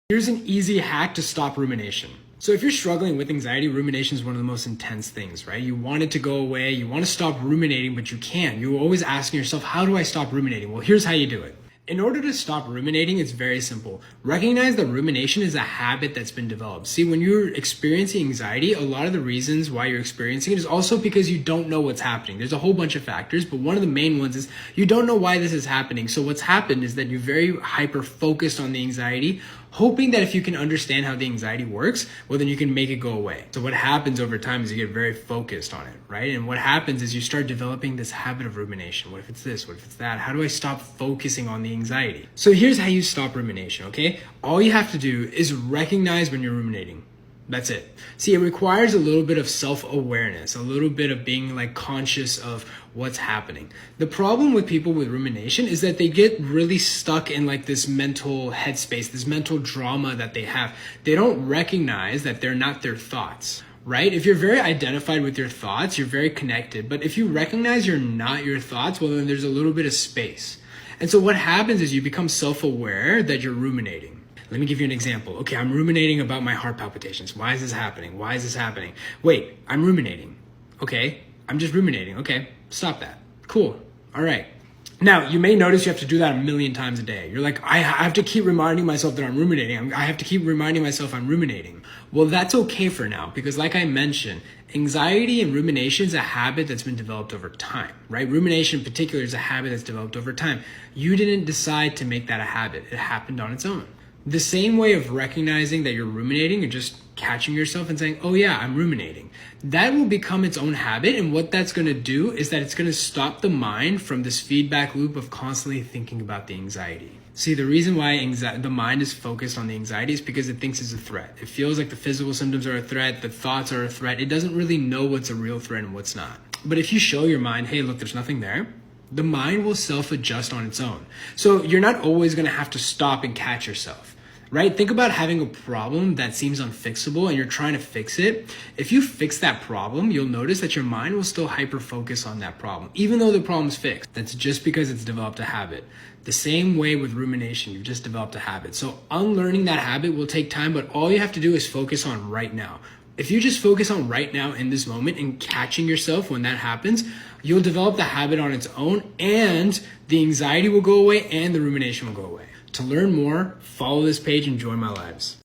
Here's an easy hack to stop rumination. So if you're struggling with anxiety, rumination is one of the most intense things, right? You want it to go away, you want to stop ruminating, but you can't. You're always asking yourself, how do I stop ruminating? Well, here's how you do it. In order to stop ruminating, it's very simple. Recognize that rumination is a habit that's been developed. See, when you're experiencing anxiety, a lot of the reasons why you're experiencing it is also because you don't know what's happening. There's a whole bunch of factors, but one of the main ones is you don't know why this is happening. So what's happened is that you're very hyper-focused on the anxiety, hoping that if you can understand how the anxiety works, well, then you can make it go away. So what happens over time is you get very focused on it, right? And what happens is you start developing this habit of rumination. What if it's this? What if it's that? How do I stop focusing on the anxiety? So here's how you stop rumination, okay? All you have to do is recognize when you're ruminating. That's it. See, it requires a little bit of self-awareness, a little bit of being like conscious of what's happening. The problem with people with rumination is that they get really stuck in like this mental headspace, this mental drama that they have. They don't recognize that they're not their thoughts, right? If you're very identified with your thoughts, you're very connected. But if you recognize you're not your thoughts, well, then there's a little bit of space. And so what happens is you become self-aware that you're ruminating. Let me give you an example. Okay, I'm ruminating about my heart palpitations. Why is this happening? Why is this happening? Wait, I'm ruminating. Okay, I'm just ruminating. Okay, stop that. Cool. All right. Now, you may notice you have to do that a million times a day. You're like, I have to keep reminding myself that I'm ruminating. I have to keep reminding myself I'm ruminating. Well, that's okay for now because like I mentioned, anxiety and rumination is a habit that's been developed over time, right? Rumination in particular is a habit that's developed over time. You didn't decide to make that a habit. It happened on its own. The same way of recognizing that you're ruminating and just catching yourself and saying, oh yeah, I'm ruminating. That will become its own habit. And what that's going to do is that it's going to stop the mind from this feedback loop of constantly thinking about the anxiety. See, the reason why the mind is focused on the anxiety is because it thinks it's a threat. It feels like the physical symptoms are a threat, the thoughts are a threat. It doesn't really know what's a real threat and what's not. But if you show your mind, hey, look, there's nothing there, the mind will self-adjust on its own. So you're not always going to have to stop and catch yourself. Right? Think about having a problem that seems unfixable and you're trying to fix it. If you fix that problem, you'll notice that your mind will still hyper-focus on that problem, even though the problem's fixed. That's just because it's developed a habit. The same way with rumination, you've just developed a habit. So unlearning that habit will take time, but all you have to do is focus on right now. If you just focus on right now in this moment and catching yourself when that happens, you'll develop the habit on its own and the anxiety will go away and the rumination will go away. To learn more, follow this page and join my lives.